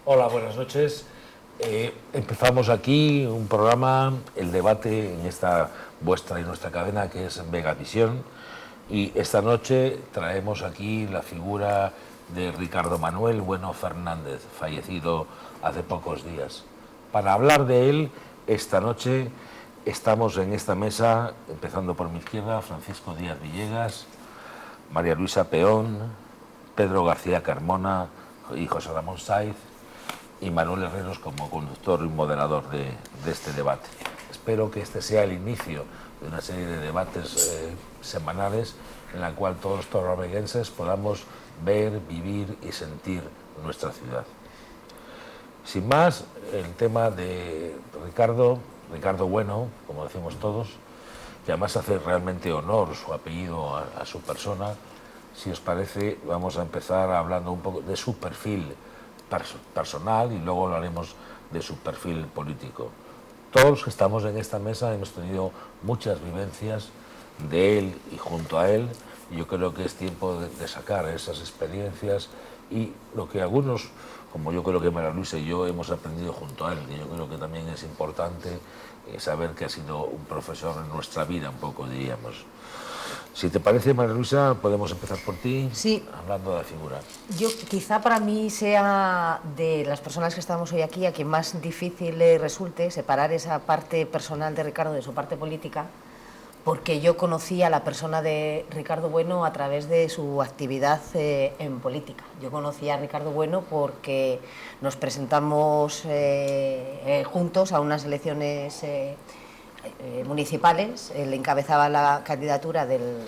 Hola, buenas noches. Empezamos aquí un programa, el debate en esta vuestra y nuestra cadena que es Megavisión, y esta noche traemos aquí la figura de Ricardo Manuel Bueno Fernández, fallecido hace pocos días. Para hablar de él, esta noche estamos en esta mesa, empezando por mi izquierda, Francisco Díaz Villegas, María Luisa Peón, Pedro García Carmona y José Ramón Saiz, y Manuel Herreros como conductor y moderador de este debate. Espero que este sea el inicio de una serie de debates semanales en la cual todos los torreveguenses podamos ver, vivir y sentir nuestra ciudad. Sin más, el tema de Ricardo Bueno, como decimos todos, que además hace realmente honor su apellido a su persona. Si os parece, vamos a empezar hablando un poco de su perfil personal y luego hablaremos de su perfil político. Todos los que estamos en esta mesa hemos tenido muchas vivencias de él y junto a él, y yo creo que es tiempo de sacar esas experiencias y lo que algunos, como yo creo que María Luisa y yo, hemos aprendido junto a él, que yo creo que también es importante saber que ha sido un profesor en nuestra vida, un poco diríamos. Si te parece, María Luisa, podemos empezar por ti, sí, hablando de la figura. Yo quizá para mí sea de las personas que estamos hoy aquí a quien más difícil le resulte separar esa parte personal de Ricardo de su parte política, porque yo conocí a la persona de Ricardo Bueno a través de su actividad en política. Yo conocí a Ricardo Bueno porque nos presentamos juntos a unas elecciones municipales. Él encabezaba la candidatura del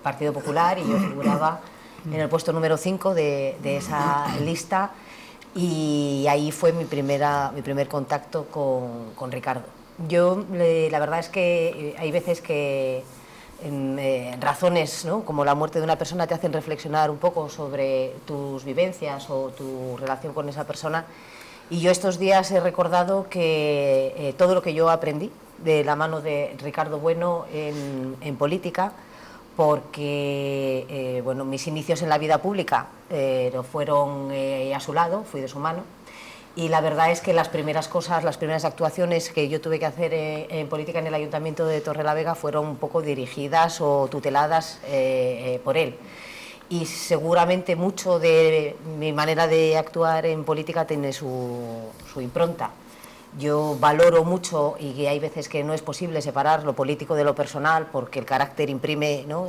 Partido Popular y yo figuraba en el puesto número 5 de esa lista, y ahí fue mi primer contacto con Ricardo. Yo, la verdad es que hay veces que razones, ¿no?, como la muerte de una persona te hacen reflexionar un poco sobre tus vivencias o tu relación con esa persona, y yo estos días he recordado que todo lo que yo aprendí de la mano de Ricardo Bueno en política, porque bueno, mis inicios en la vida pública no fueron a su lado, fui de su mano, y la verdad es que las primeras cosas, las primeras actuaciones que yo tuve que hacer en política en el Ayuntamiento de Torrelavega fueron un poco dirigidas o tuteladas por él. Y seguramente mucho de mi manera de actuar en política tiene su impronta. Yo valoro mucho, y que hay veces que no es posible separar lo político de lo personal porque el carácter imprime, ¿no?,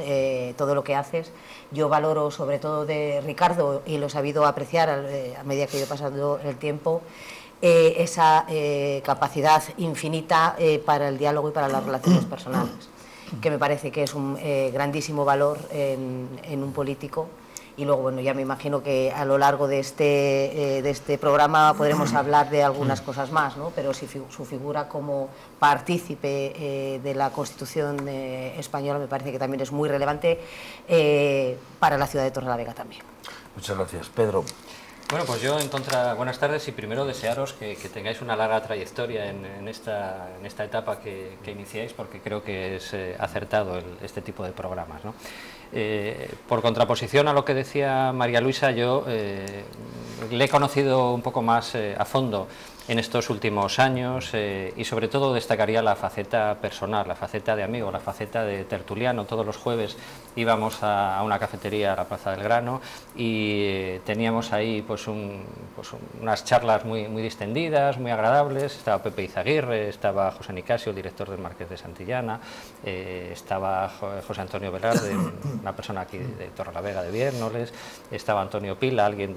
todo lo que haces. Yo valoro sobre todo de Ricardo, y lo he sabido apreciar a medida que he ido pasando el tiempo, esa capacidad infinita para el diálogo y para las relaciones personales, que me parece que es un grandísimo valor en un político. Y luego, bueno, ya me imagino que a lo largo de este programa podremos hablar de algunas cosas más, ¿no? Pero si su figura como partícipe de la Constitución española me parece que también es muy relevante para la ciudad de Torrelavega también. Muchas gracias. Pedro. Bueno, pues yo buenas tardes, y primero desearos que tengáis una larga trayectoria en esta etapa que iniciáis, porque creo que es acertado este tipo de programas, ¿no? Por contraposición a lo que decía María Luisa, yo le he conocido un poco más a fondo en estos últimos años, y sobre todo destacaría la faceta personal, la faceta de amigo, la faceta de tertuliano. Todos los jueves íbamos a una cafetería a la Plaza del Grano y teníamos ahí pues unas charlas muy distendidas, muy agradables. Estaba Pepe Izaguirre, estaba José Nicasio, el director del Marqués de Santillana, estaba José Antonio Velarde, una persona aquí de Torrelavega, de Viérnoles, estaba Antonio Pila, alguien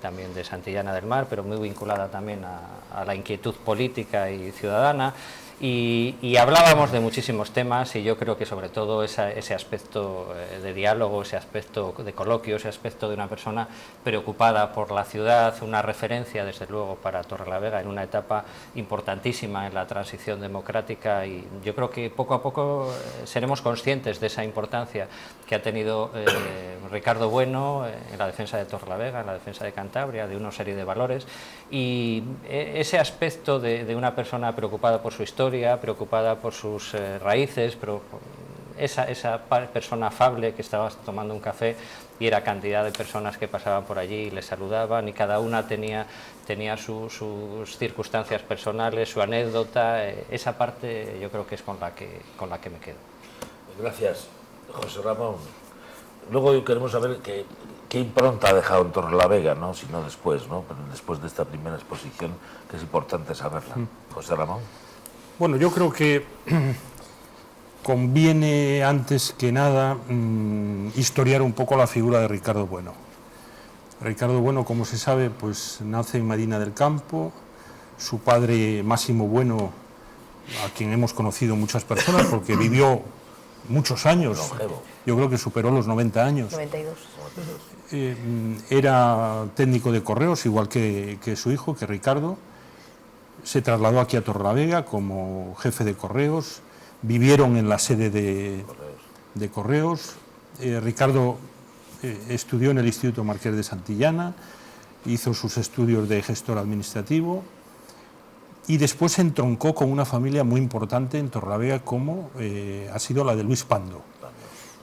también de Santillana del Mar, pero muy vinculada también a la inquietud política y ciudadana. Y hablábamos de muchísimos temas, y yo creo que sobre todo ese aspecto de diálogo, ese aspecto de coloquio, ese aspecto de una persona preocupada por la ciudad, una referencia desde luego para Torrelavega en una etapa importantísima en la transición democrática, y yo creo que poco a poco seremos conscientes de esa importancia que ha tenido Ricardo Bueno en la defensa de Torrelavega, en la defensa de Cantabria, de una serie de valores, y ese aspecto de una persona preocupada por su historia, preocupada por sus raíces, pero esa persona afable que estaba tomando un café y era cantidad de personas que pasaban por allí y le saludaban, y cada una tenía sus circunstancias personales, su anécdota. Esa parte yo creo que es con la que me quedo. Gracias, José Ramón. Luego queremos saber qué impronta ha dejado en Torrelavega, ¿no? Si no después, ¿no? Pero después de esta primera exposición, que es importante saberla. José Ramón. Bueno, yo creo que conviene antes que nada historiar un poco la figura de Ricardo Bueno. Ricardo Bueno, como se sabe, pues nace en Medina del Campo. Su padre, Máximo Bueno, a quien hemos conocido muchas personas porque vivió muchos años, yo creo que superó los 90 años. 92. Era técnico de correos, igual que su hijo, que Ricardo. Se trasladó aquí a Torrelavega como jefe de correos. Vivieron en la sede de correos. Ricardo estudió en el Instituto Marqués de Santillana, hizo sus estudios de gestor administrativo y después se entroncó con una familia muy importante en Torrelavega como ha sido la de Luis Pando.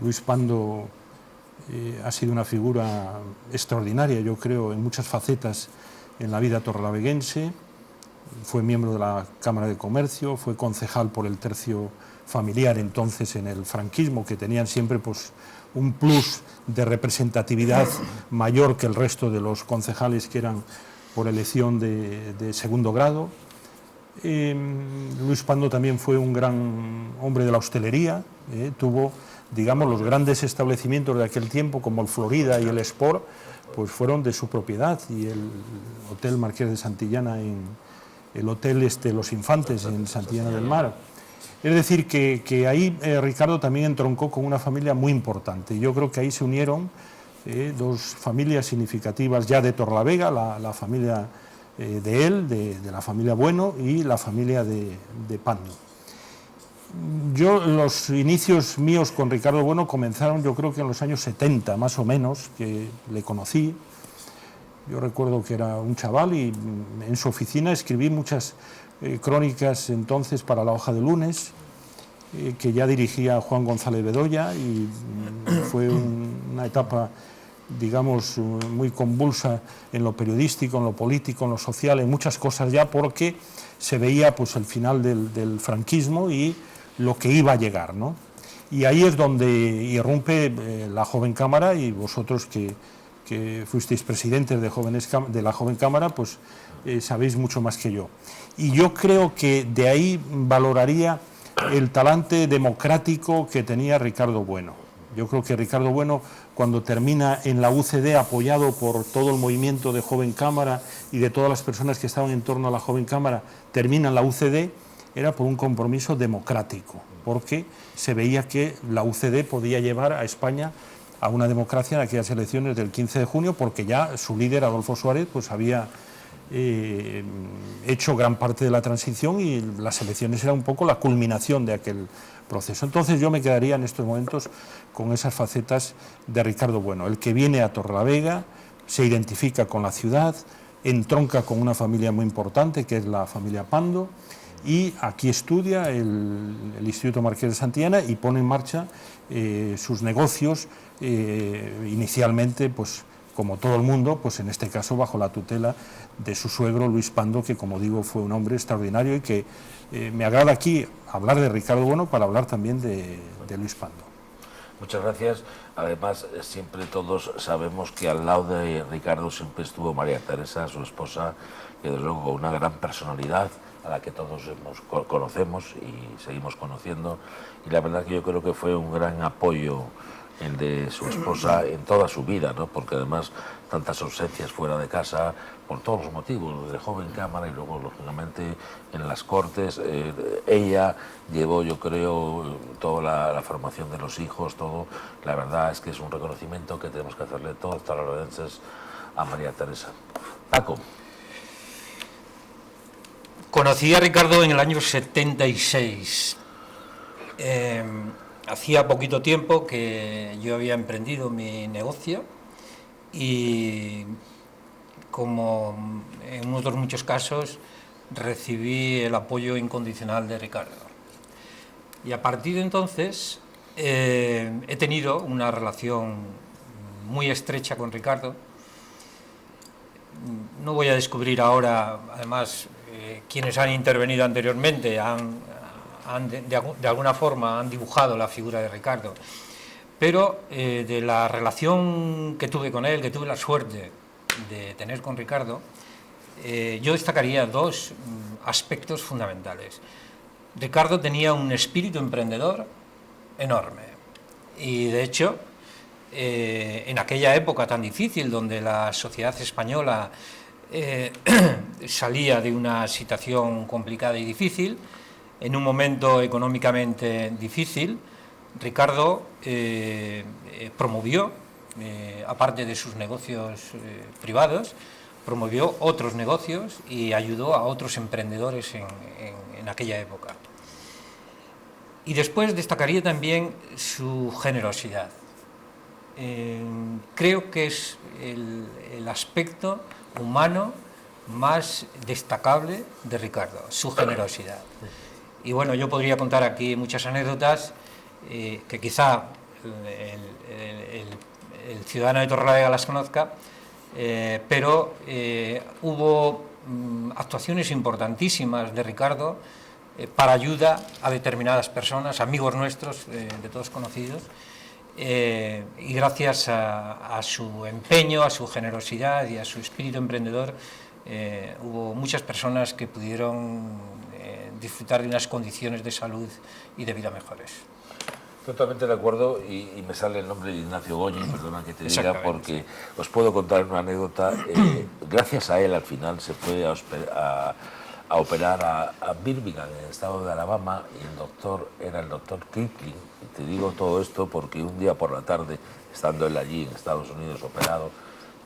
Luis Pando ha sido una figura extraordinaria, yo creo, en muchas facetas en la vida torrelaveguense. Fue miembro de la Cámara de Comercio, fue concejal por el tercio familiar entonces en el franquismo, que tenían siempre pues, un plus de representatividad mayor que el resto de los concejales que eran por elección de segundo grado. Luis Pando también fue un gran hombre de la hostelería, tuvo, digamos, los grandes establecimientos de aquel tiempo como el Florida y el Sport, pues fueron de su propiedad, y el Hotel Marqués de Santillana, el Hotel Los Infantes en Santillana del Mar. Es decir, que ahí Ricardo también entroncó con una familia muy importante. Yo creo que ahí se unieron dos familias significativas ya de Torrelavega, la familia de él, de la familia Bueno, y la familia de Pando. Los inicios míos con Ricardo Bueno comenzaron, yo creo que en los años 70 más o menos, que le conocí. Yo recuerdo que era un chaval y en su oficina escribí muchas crónicas entonces para la Hoja de Lunes, que ya dirigía Juan González Bedoya, y fue una etapa, digamos, muy convulsa en lo periodístico, en lo político, en lo social, en muchas cosas ya, porque se veía pues el final del franquismo y lo que iba a llegar, ¿no? Y ahí es donde irrumpe la Joven Cámara, y vosotros que fuisteis presidentes de la Joven Cámara, pues sabéis mucho más que yo. Y yo creo que de ahí valoraría el talante democrático que tenía Ricardo Bueno. Yo creo que Ricardo Bueno, cuando termina en la UCD, apoyado por todo el movimiento de Joven Cámara y de todas las personas que estaban en torno a la Joven Cámara, termina en la UCD, era por un compromiso democrático, porque se veía que la UCD podía llevar a España a una democracia en aquellas elecciones del 15 de junio, porque ya su líder, Adolfo Suárez, pues había hecho gran parte de la transición, y las elecciones eran un poco la culminación de aquel proceso. Entonces yo me quedaría en estos momentos con esas facetas de Ricardo Bueno, el que viene a Torrelavega, se identifica con la ciudad, entronca con una familia muy importante, que es la familia Pando, y aquí estudia el Instituto Marqués de Santillana y pone en marcha sus negocios, inicialmente, pues como todo el mundo, pues en este caso bajo la tutela de su suegro Luis Pando, que como digo fue un hombre extraordinario, y que me agrada aquí hablar de Ricardo Bueno para hablar también de Luis Pando. Muchas gracias. Además, siempre todos sabemos que al lado de Ricardo siempre estuvo María Teresa, su esposa, que desde luego una gran personalidad a la que todos conocemos y seguimos conociendo, y la verdad que yo creo que fue un gran apoyo el de su esposa en toda su vida, ¿no? Porque además tantas ausencias fuera de casa, por todos los motivos, de Joven Cámara y luego lógicamente en las Cortes, ella llevó, yo creo, toda la formación de los hijos, todo. La verdad es que es un reconocimiento que tenemos que hacerle todos los torrelovenses a María Teresa. Paco. Conocí a Ricardo en el año 76. Hacía poquito tiempo que yo había emprendido mi negocio, y como en otros muchos casos recibí el apoyo incondicional de Ricardo. Y a partir de entonces he tenido una relación muy estrecha con Ricardo. No voy a descubrir ahora, además, quienes han intervenido anteriormente de alguna forma han dibujado la figura de Ricardo, pero de la relación que tuve con él, que tuve la suerte de tener con Ricardo, yo destacaría dos aspectos fundamentales. Ricardo tenía un espíritu emprendedor enorme y, de hecho, en aquella época tan difícil donde la sociedad española salía de una situación complicada y difícil, en un momento económicamente difícil, Ricardo promovió, aparte de sus negocios privados, promovió otros negocios y ayudó a otros emprendedores en aquella época. Y después destacaría también su generosidad. Creo que es el aspecto humano más destacable de Ricardo, su generosidad. Y bueno, yo podría contar aquí muchas anécdotas que quizá el ciudadano de Torrelavega las conozca, pero hubo actuaciones importantísimas de Ricardo para ayuda a determinadas personas, amigos nuestros, de todos conocidos, y gracias a su empeño, a su generosidad y a su espíritu emprendedor, hubo muchas personas que pudieron disfrutar de unas condiciones de salud y de vida mejores. Totalmente de acuerdo, y me sale el nombre de Ignacio Goñi, perdona que te diga, porque os puedo contar una anécdota. Gracias a él al final se fue a operar a Birmingham, en el estado de Alabama, y el doctor era el doctor Kirkling. Y te digo todo esto porque un día por la tarde, estando él allí en Estados Unidos operado,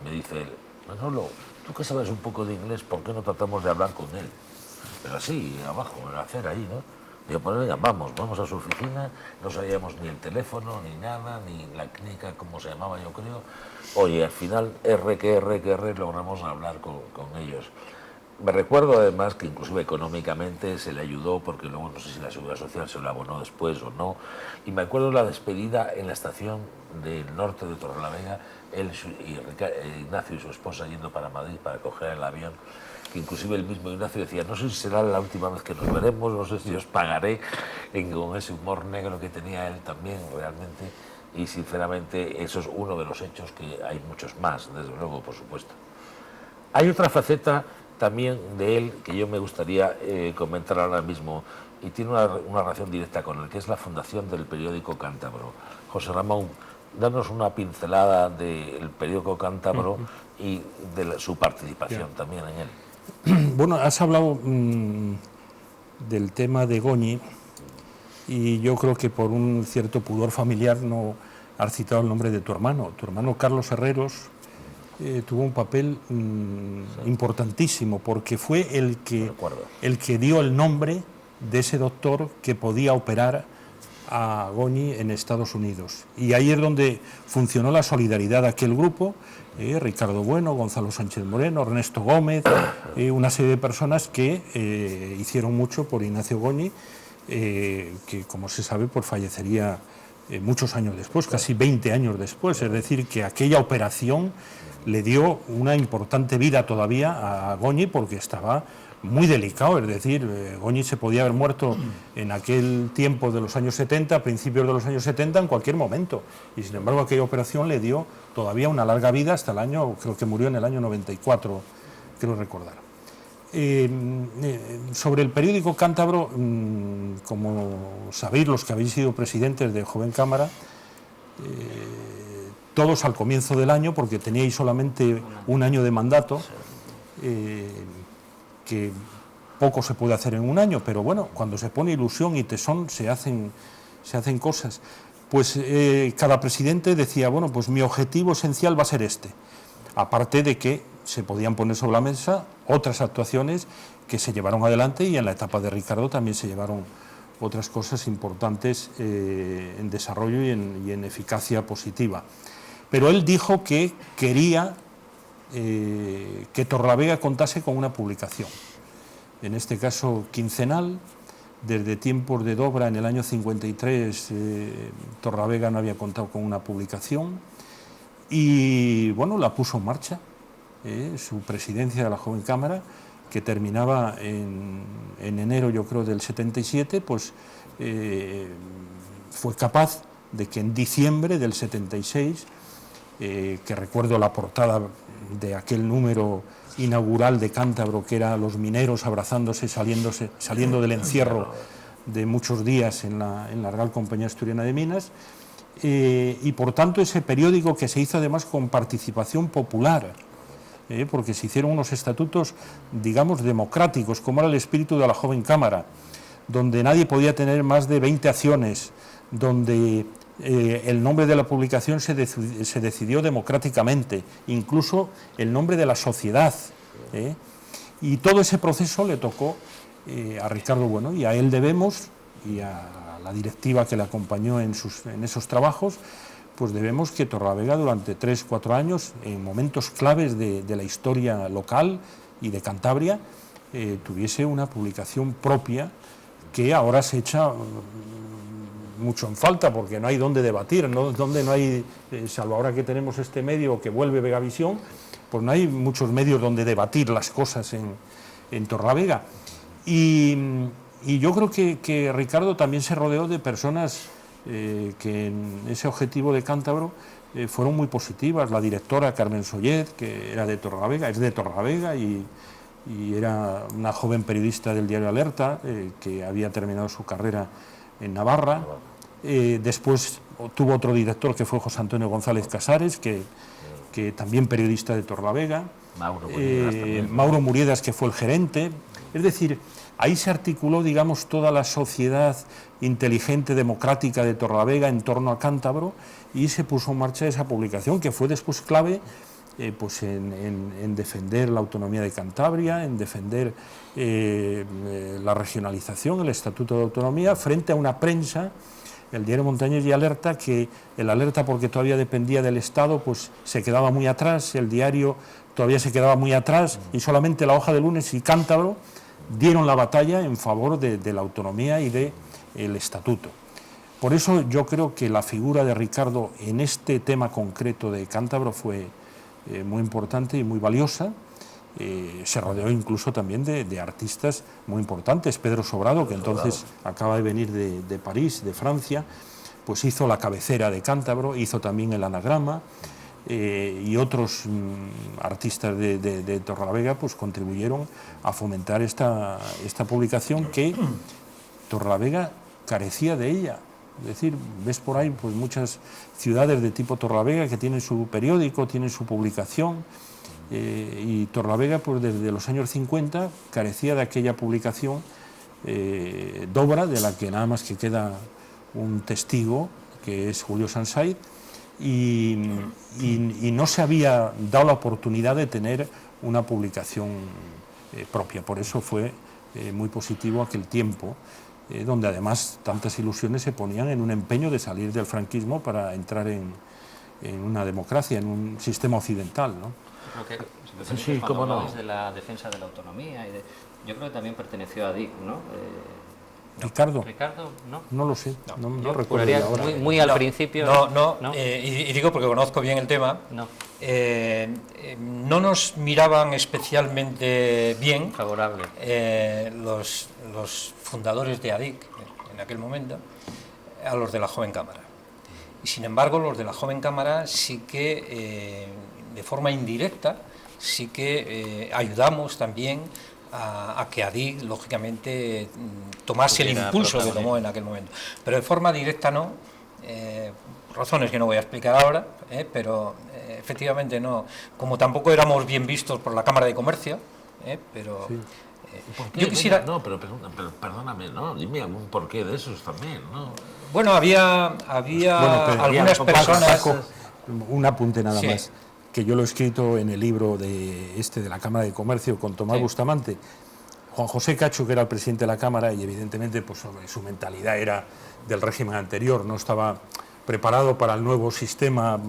me dice él: Manolo, tú que sabes un poco de inglés, ¿por qué no tratamos de hablar con él? Pero así, abajo, en la acera ahí, ¿no? Digo, pues venga, vamos a su oficina, no sabíamos ni el teléfono, ni nada, ni la clínica, como se llamaba, yo creo. Oye, al final, logramos hablar con ellos. Me recuerdo además que inclusive económicamente se le ayudó, porque luego no sé si la Seguridad Social se lo abonó después o no. Y me acuerdo la despedida en la estación del norte de Torrelavega, él y Ignacio y su esposa yendo para Madrid para coger el avión, que inclusive el mismo Ignacio decía: no sé si será la última vez que nos veremos, no sé si os pagaré, con ese humor negro que tenía él también realmente. Y sinceramente eso es uno de los hechos, que hay muchos más, desde luego, por supuesto. Hay otra faceta también de él que yo me gustaría comentar ahora mismo, y tiene una relación directa con él, que es la fundación del periódico Cántabro. José Ramón, danos una pincelada del periódico Cántabro y de su participación también en él. Bueno, has hablado del tema de Goñi, y yo creo que por un cierto pudor familiar no has citado el nombre de tu hermano. Tu hermano Carlos Herreros tuvo un papel importantísimo, porque fue el que dio el nombre de ese doctor que podía operar a Goñi en Estados Unidos. Y ahí es donde funcionó la solidaridad de aquel grupo, Ricardo Bueno, Gonzalo Sánchez Moreno, Ernesto Gómez, una serie de personas que hicieron mucho por Ignacio Goñi, que, como se sabe, pues fallecería muchos años después, casi 20 años después. Es decir, que aquella operación le dio una importante vida todavía a Goñi, porque estaba muy delicado. Es decir, Goñi se podía haber muerto en aquel tiempo de los años 70, a principios de los años 70, en cualquier momento, y sin embargo aquella operación le dio todavía una larga vida hasta el año, creo que murió en el año 94, creo recordar. Sobre el periódico Cántabro, como sabéis los que habéis sido presidentes de Joven Cámara, todos al comienzo del año, porque teníais solamente un año de mandato, que poco se puede hacer en un año, pero bueno, cuando se pone ilusión y tesón se hacen cosas. Pues cada presidente decía: bueno, pues mi objetivo esencial va a ser este, aparte de que se podían poner sobre la mesa otras actuaciones que se llevaron adelante, y en la etapa de Ricardo también se llevaron otras cosas importantes en desarrollo y en eficacia positiva. Pero él dijo que quería que Torrelavega contase con una publicación, en este caso quincenal, desde tiempos de Dobra, en el año 53, Torravega no había contado con una publicación y bueno, la puso en marcha, su presidencia de la Joven Cámara, que terminaba en enero, yo creo, del 77, pues fue capaz de que en diciembre del 76, que recuerdo la portada de aquel número inaugural de Cántabro, que era los mineros abrazándose, saliendo del encierro de muchos días en la Real Compañía Asturiana de Minas, y por tanto ese periódico que se hizo además con participación popular, porque se hicieron unos estatutos, digamos, democráticos, como era el espíritu de la Joven Cámara, donde nadie podía tener más de 20 acciones, donde el nombre de la publicación se decidió democráticamente, incluso el nombre de la sociedad, y todo ese proceso le tocó a Ricardo Bueno, y a él debemos, y a la directiva que le acompañó en esos trabajos, pues debemos que Torravega durante 3-4 años, en momentos claves de la historia local y de Cantabria, tuviese una publicación propia que ahora se echa mucho en falta, porque no hay dónde debatir, donde no hay, salvo ahora que tenemos este medio que vuelve Vegavisión, pues no hay muchos medios donde debatir las cosas en Torravega. Y yo creo que Ricardo también se rodeó de personas que en ese objetivo de Cántabro fueron muy positivas. La directora Carmen Sollet, que era de Torravega, es de Torravega, y era una joven periodista del diario Alerta, que había terminado su carrera en Navarra. Después tuvo otro director que fue José Antonio González Casares, que también periodista de Torravega. Mauro Muriedas, que fue el gerente. Es decir, ahí se articuló, digamos, toda la sociedad inteligente, democrática de Torravega en torno a Cántabro, y se puso en marcha esa publicación, que fue después clave pues en defender la autonomía de Cantabria, en defender la regionalización, el Estatuto de Autonomía, frente a una prensa, el diario Montañés y Alerta, que el Alerta, porque todavía dependía del Estado, pues se quedaba muy atrás, el diario todavía se quedaba muy atrás, y solamente La Hoja de Lunes y Cántabro dieron la batalla en favor de la autonomía y del Estatuto. Por eso yo creo que la figura de Ricardo en este tema concreto de Cántabro fue muy importante y muy valiosa. Se rodeó incluso también de artistas muy importantes. Pedro Sobrado, que entonces acaba de venir de París, de Francia, pues hizo la cabecera de Cántabro, hizo también el anagrama, y otros artistas de Torravega pues contribuyeron a fomentar esta publicación, que Torravega carecía de ella. Es decir, ves por ahí pues muchas ciudades de tipo Torravega que tienen su periódico, tienen su publicación, y Torravega pues desde los años 50 carecía de aquella publicación Dobra, de la que nada más que queda un testigo, que es Julio Sansaid, y no se había dado la oportunidad de tener una publicación propia. Por eso fue muy positivo aquel tiempo, donde además tantas ilusiones se ponían en un empeño de salir del franquismo para entrar en una democracia, en un sistema occidental, ¿no? Creo que Sí, cuando cómo no. hablabais de la defensa de la autonomía, yo creo que también perteneció a DIC, ¿no? Ricardo, ¿no? no lo sé, no Yo recuerdo juraría ahora. muy al principio. No, y digo porque conozco bien el tema. No. No nos miraban especialmente bien Favorable. los fundadores de ADIC en aquel momento a los de la Joven Cámara. Y sin embargo, los de la Joven Cámara sí que, de forma indirecta, sí que ayudamos también a que ADIC, lógicamente, tomase el impulso que tomó en aquel momento. Pero de forma directa no, razones que no voy a explicar ahora, pero efectivamente no. Como tampoco éramos bien vistos por la Cámara de Comercio, pero... Sí. Yo quisiera... No, pero perdóname, ¿no? Dime algún porqué de esos también, ¿no? Bueno, había pero algunas personas... Paco, un apunte nada Sí. más, que yo lo he escrito en el libro de la Cámara de Comercio con Tomás Sí. Bustamante. Juan José Cacho, que era el presidente de la Cámara, y evidentemente pues su mentalidad era del régimen anterior, no estaba preparado para el nuevo sistema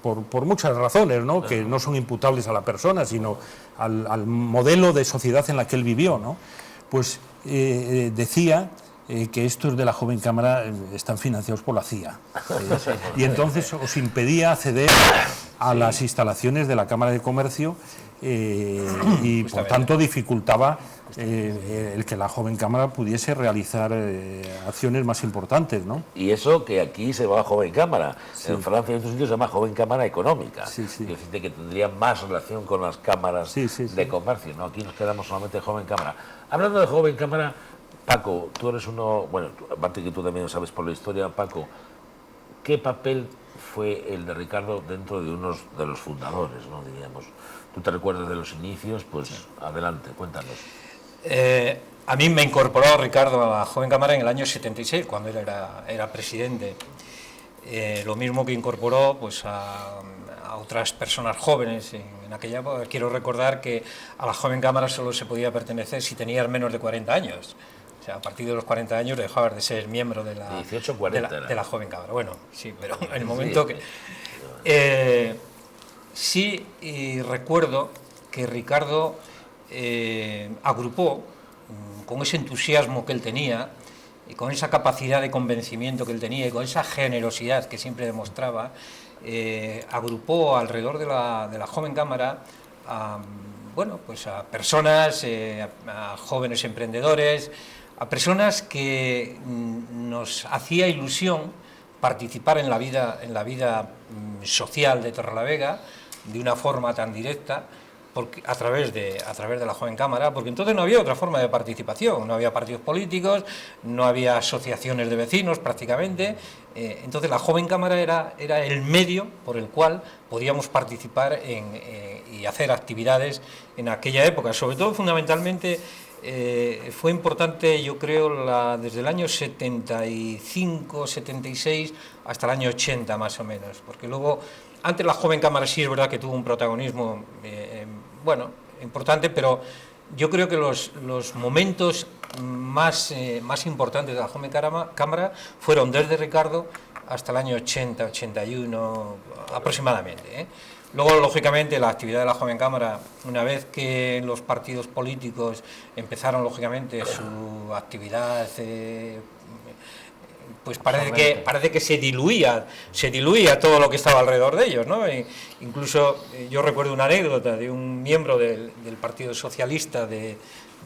por muchas razones, ¿no? Que no son imputables a la persona, sino al modelo de sociedad en la que él vivió, ¿no? Pues decía que estos de la Joven Cámara están financiados por la CIA. Y entonces os impedía acceder a las instalaciones de la Cámara de Comercio y por tanto dificultaba el que la Joven Cámara pudiese realizar acciones más importantes, ¿no? Y eso que aquí se llama Joven Cámara, en Francia y en otros sitios se llama Joven Cámara Económica, es decir, que tendría más relación con las cámaras de comercio, ¿no? Aquí nos quedamos solamente de Joven Cámara. Hablando de Joven Cámara, Paco, tú eres uno, bueno, aparte que tú también sabes por la historia, Paco, ¿qué papel fue el de Ricardo dentro de unos de los fundadores, ¿no? Diríamos? ¿Tú te recuerdas de los inicios? Pues adelante, cuéntanos. A mí me incorporó Ricardo a la Joven Cámara en el año 76, cuando él era presidente. Lo mismo que incorporó pues, a otras personas jóvenes en aquella época. Quiero recordar que a la Joven Cámara solo se podía pertenecer si tenías menos de 40 años. O sea, a partir de los 40 años dejabas de ser miembro de la, 18, 40 de la Joven Cámara. Bueno, sí, pero en el momento que... sí, y recuerdo que Ricardo agrupó, con ese entusiasmo que él tenía, y con esa capacidad de convencimiento que él tenía, y con esa generosidad que siempre demostraba, agrupó alrededor de la Joven Cámara a personas, a jóvenes emprendedores, a personas que nos hacía ilusión participar en la vida social de Torrelavega de una forma tan directa, a través de la Joven Cámara, porque entonces no había otra forma de participación, no había partidos políticos, no había asociaciones de vecinos prácticamente, entonces la Joven Cámara era el medio por el cual podíamos participar y hacer actividades en aquella época. Sobre todo, fundamentalmente, fue importante, yo creo, desde el año 75, 76 hasta el año 80 más o menos, porque luego, antes la Joven Cámara sí es verdad que tuvo un protagonismo importante, pero yo creo que los momentos más importantes de la Joven Cámara fueron desde Ricardo hasta el año 80, 81 aproximadamente. Luego, lógicamente, la actividad de la Joven Cámara, una vez que los partidos políticos empezaron, lógicamente, su actividad, pues parece que se diluía todo lo que estaba alrededor de ellos, ¿no? Incluso yo recuerdo una anécdota de un miembro del Partido Socialista de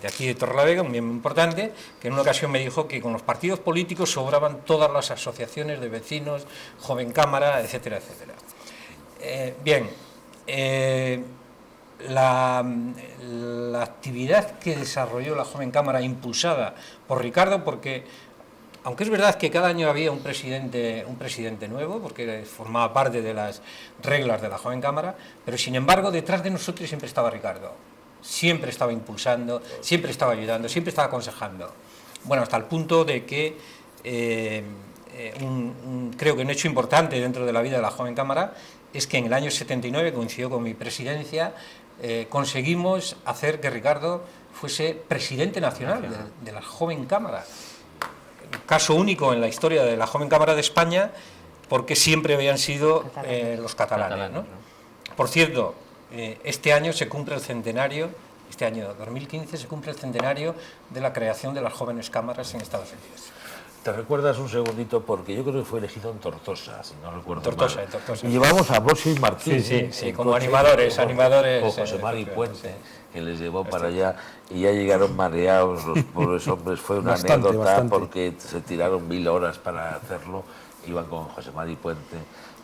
aquí de Torrelavega, un miembro importante, que en una ocasión me dijo que con los partidos políticos sobraban todas las asociaciones de vecinos, Joven Cámara, etcétera, etcétera. La actividad que desarrolló la Joven Cámara, impulsada por Ricardo, porque aunque es verdad que cada año había un presidente nuevo, porque formaba parte de las reglas de la Joven Cámara, pero sin embargo detrás de nosotros siempre estaba Ricardo, siempre estaba impulsando, siempre estaba ayudando, siempre estaba aconsejando. Bueno, hasta el punto de que creo que un hecho importante dentro de la vida de la Joven Cámara es que en el año 79, coincidió con mi presidencia, conseguimos hacer que Ricardo fuese presidente nacional de la Joven Cámara. Caso único en la historia de la Joven Cámara de España, porque siempre habían sido los catalanes, ¿no? Por cierto, este año se cumple el centenario, este año 2015 se cumple el centenario de la creación de las jóvenes cámaras en Estados Unidos. ¿Te recuerdas un segundito? Porque yo creo que fue elegido en Tortosa, si no recuerdo Tortosa, mal. en Tortosa. Y llevamos a Bossi y Martín. Sí, como animadores. Con José Mari Puente, que les llevó para allá, y ya llegaron mareados los pobres hombres. Fue una anécdota porque se tiraron 1000 horas para hacerlo. Iban con José Mari Puente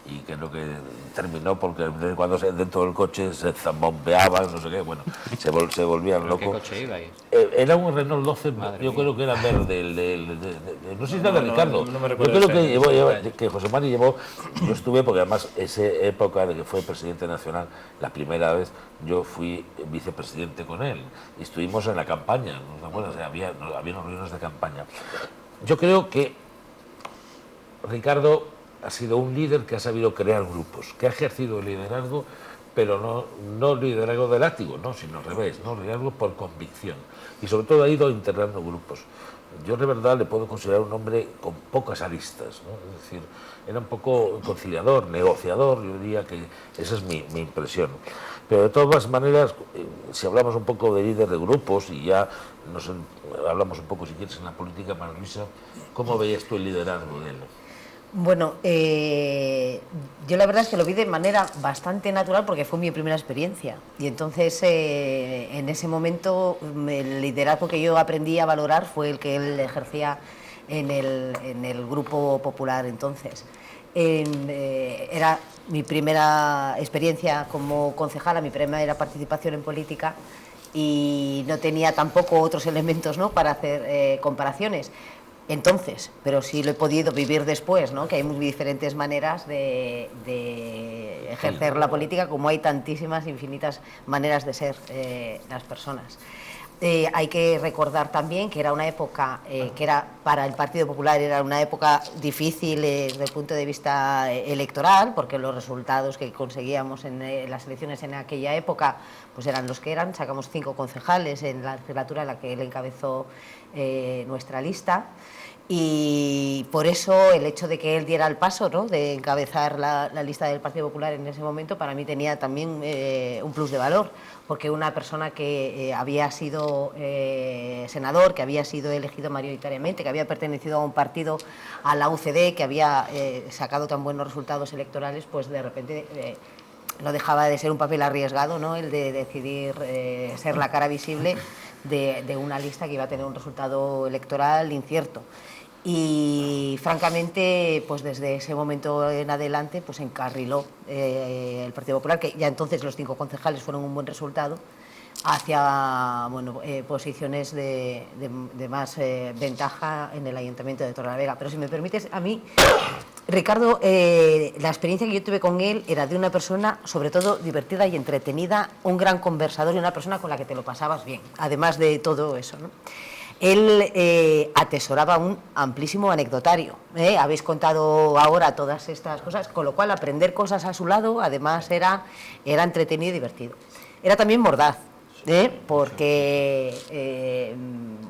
y creo que terminó porque cuando dentro del coche se zambombeaban, no sé qué, bueno, se volvían locos. ¿Qué coche iba ahí? Era un Renault 12, yo creo que era verde, no sé si era de Ricardo. No me yo recuerdo. Creo que José Mari llevó, yo estuve porque además esa época de que fue presidente nacional, la primera vez yo fui vicepresidente con él y estuvimos en la campaña, ¿no te acuerdas? Había unas reuniones de campaña. Yo creo que Ricardo ha sido un líder que ha sabido crear grupos, que ha ejercido el liderazgo, pero no liderazgo de látigo, no, sino al revés, no liderazgo por convicción. Y sobre todo ha ido integrando grupos. Yo de verdad le puedo considerar un hombre con pocas aristas, ¿no? Es decir, era un poco conciliador, negociador, yo diría que esa es mi impresión. Pero de todas maneras, si hablamos un poco de líder de grupos y ya hablamos un poco, si quieres, en la política, María Luisa, ¿cómo veías tú el liderazgo de él? Bueno, yo la verdad es que lo vi de manera bastante natural porque fue mi primera experiencia y entonces en ese momento el liderazgo que yo aprendí a valorar fue el que él ejercía en el Grupo Popular entonces. Era mi primera experiencia como concejala, mi primera participación en política y no tenía tampoco otros elementos, ¿no?, para hacer comparaciones. Entonces, pero sí lo he podido vivir después, ¿no?, que hay muy diferentes maneras de ejercer la política, como hay tantísimas, infinitas maneras de ser las personas. Hay que recordar también que era una época que era para el Partido Popular era una época difícil desde el punto de vista electoral, porque los resultados que conseguíamos en las elecciones en aquella época pues eran los que eran. Sacamos 5 concejales en la legislatura en la que él encabezó nuestra lista. Y por eso el hecho de que él diera el paso, ¿no?, de encabezar la lista del Partido Popular en ese momento, para mí tenía también un plus de valor, porque una persona que había sido senador, que había sido elegido mayoritariamente, que había pertenecido a un partido, a la UCD, que había sacado tan buenos resultados electorales, pues de repente no dejaba de ser un papel arriesgado, ¿no?, el de decidir ser la cara visible de una lista que iba a tener un resultado electoral incierto. Y francamente, pues desde ese momento en adelante, pues encarriló el Partido Popular, que ya entonces los 5 concejales fueron un buen resultado, hacia posiciones de más ventaja en el Ayuntamiento de Torrelavega. Pero si me permites, a mí, Ricardo, la experiencia que yo tuve con él era de una persona sobre todo divertida y entretenida, un gran conversador y una persona con la que te lo pasabas bien, además de todo eso, ¿no? Él atesoraba un amplísimo anecdotario. Habéis contado ahora todas estas cosas, con lo cual aprender cosas a su lado además era entretenido y divertido. Era también mordaz, porque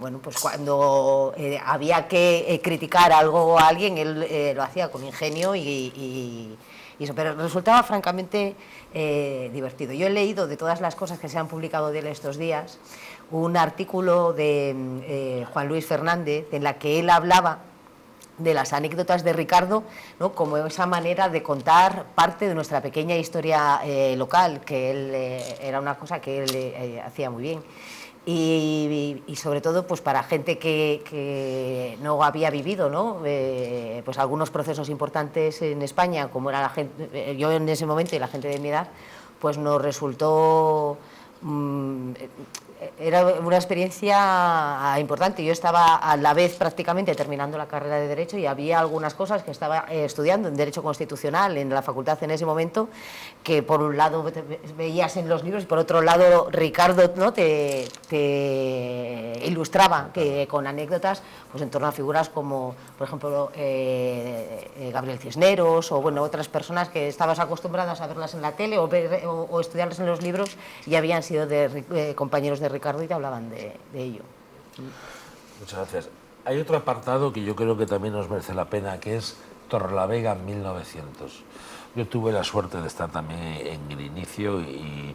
bueno, pues cuando había que criticar algo a alguien, él lo hacía con ingenio y eso, pero resultaba francamente divertido. Yo he leído de todas las cosas que se han publicado de él estos días un artículo de Juan Luis Fernández en la que él hablaba de las anécdotas de Ricardo, ¿no?, como esa manera de contar parte de nuestra pequeña historia local, que él era una cosa que él hacía muy bien. Y sobre todo pues para gente que no había vivido, ¿no?, pues algunos procesos importantes en España, como era la gente, yo en ese momento y la gente de mi edad, pues nos resultó era una experiencia importante. Yo estaba a la vez prácticamente terminando la carrera de Derecho y había algunas cosas que estaba estudiando en Derecho Constitucional en la facultad en ese momento, que por un lado veías en los libros y por otro lado Ricardo, ¿no?, te ilustraba con anécdotas pues en torno a figuras como, por ejemplo, Gabriel Cisneros o bueno, otras personas que estabas acostumbradas a verlas en la tele o estudiarlas en los libros y habían sido compañeros de Ricardo y te hablaban de ello. Muchas gracias. Hay otro apartado que yo creo que también nos merece la pena, que es Torrelavega 1900. Yo tuve la suerte de estar también en el inicio y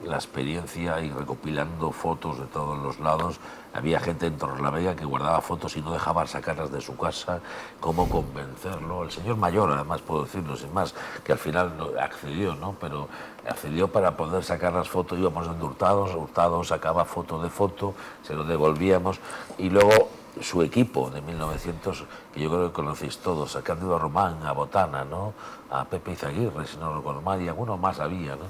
la experiencia y recopilando fotos de todos los lados. Había gente en Torrelavega que guardaba fotos y no dejaba sacarlas de su casa, cómo convencerlo. El señor mayor, además, puedo decirlo sin más, que al final accedió, ¿no?, pero accedió para poder sacar las fotos. Íbamos donde Hurtado sacaba foto de foto, se lo devolvíamos y luego su equipo de 1900, que yo creo que conocéis todos, a Cándido Román, a Botana, ¿no?, a Pepe Izaguirre, si no recuerdo mal, y alguno más había, ¿no?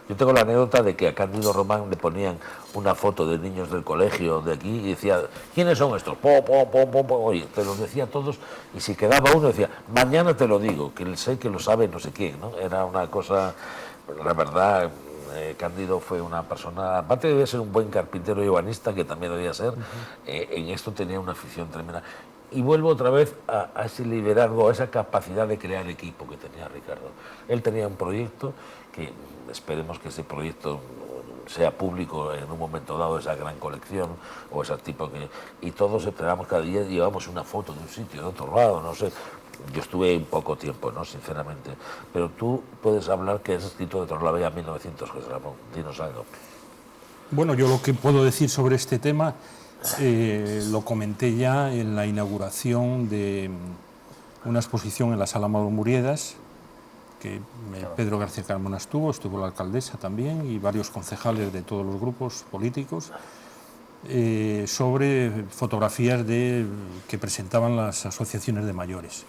Yo tengo la anécdota de que a Cándido Román le ponían una foto de niños del colegio de aquí y decía, ¿quiénes son estos? Oye, te los decía todos y si quedaba uno decía, mañana te lo digo, que sé que lo sabe no sé quién, ¿no? Era una cosa, la verdad. Cándido fue una persona, aparte de ser un buen carpintero y ebanista, que también debía ser, en esto tenía una afición tremenda. Y vuelvo otra vez a ese liderazgo, a esa capacidad de crear equipo que tenía Ricardo. Él tenía un proyecto que esperemos que ese proyecto sea público en un momento dado, esa gran colección o ese tipo que... Y todos esperamos, cada día llevamos una foto de un sitio, de otro lado, no sé. Yo estuve un poco tiempo, ¿no?, sinceramente, pero tú puedes hablar que has escrito de Torrelavega 1900, José Ramón, dinos algo. Bueno, yo lo que puedo decir sobre este tema lo comenté ya en la inauguración de una exposición en la Sala Mauro Muriedas, que Pedro García Carmona estuvo la alcaldesa también y varios concejales de todos los grupos políticos, sobre fotografías que presentaban las asociaciones de mayores.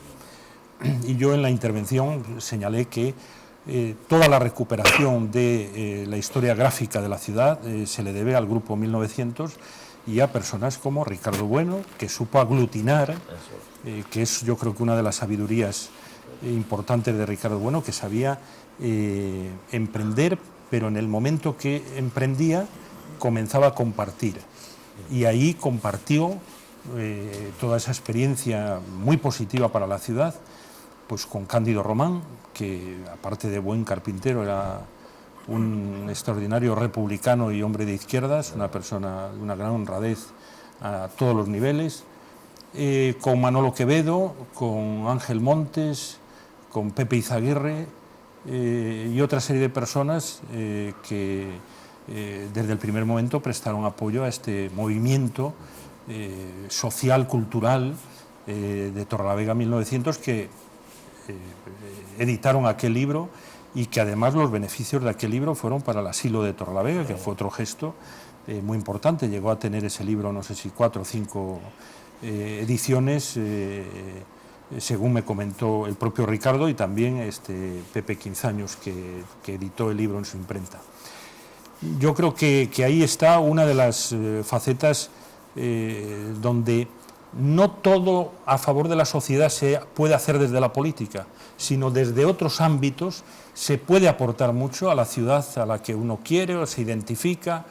Y yo en la intervención señalé que toda la recuperación de la historia gráfica de la ciudad se le debe al Grupo 1900 y a personas como Ricardo Bueno, que supo aglutinar, que es yo creo que una de las sabidurías importantes de Ricardo Bueno, que sabía emprender, pero en el momento que emprendía comenzaba a compartir. Y ahí compartió toda esa experiencia muy positiva para la ciudad, pues con Cándido Román, que aparte de buen carpintero era un extraordinario republicano y hombre de izquierdas, una persona de una gran honradez a todos los niveles, con Manolo Quevedo, con Ángel Montes, con Pepe Izaguirre y otra serie de personas que desde el primer momento prestaron apoyo a este movimiento social, cultural de Torrelavega 1900, que editaron aquel libro y que además los beneficios de aquel libro fueron para el asilo de Torrelavega, que fue otro gesto muy importante. Llegó a tener ese libro, no sé si 4 o 5 ediciones, según me comentó el propio Ricardo y también Pepe Quinzaños, que editó el libro en su imprenta. Yo creo que ahí está una de las facetas donde no todo a favor de la sociedad se puede hacer desde la política, sino desde otros ámbitos se puede aportar mucho a la ciudad a la que uno quiere o se identifica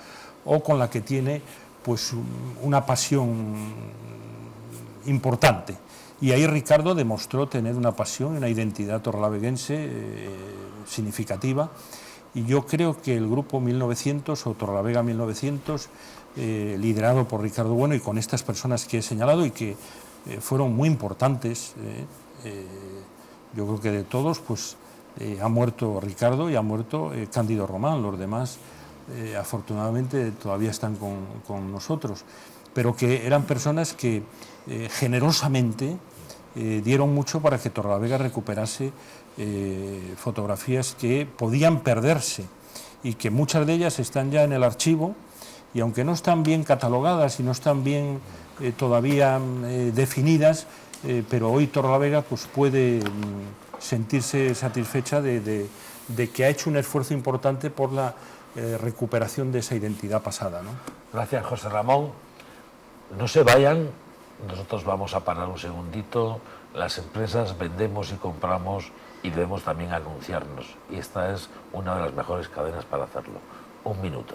o con la que tiene pues una pasión importante. Y ahí Ricardo demostró tener una pasión y una identidad torrelaveguense significativa, y yo creo que el Grupo 1900 o Torrelavega 1900, liderado por Ricardo Bueno y con estas personas que he señalado y que fueron muy importantes, yo creo que de todos, pues ha muerto Ricardo y ha muerto Cándido Román. Los demás afortunadamente todavía están con nosotros, pero que eran personas que generosamente dieron mucho para que Torrelavega recuperase fotografías que podían perderse y que muchas de ellas están ya en el archivo, y aunque no están bien catalogadas y no están bien todavía definidas, pero hoy Torrelavega pues puede sentirse satisfecha de que ha hecho un esfuerzo importante por la recuperación de esa identidad pasada, ¿no? Gracias, José Ramón. No se vayan, nosotros vamos a parar un segundito. Las empresas vendemos y compramos y debemos también anunciarnos, y esta es una de las mejores cadenas para hacerlo. Un minuto.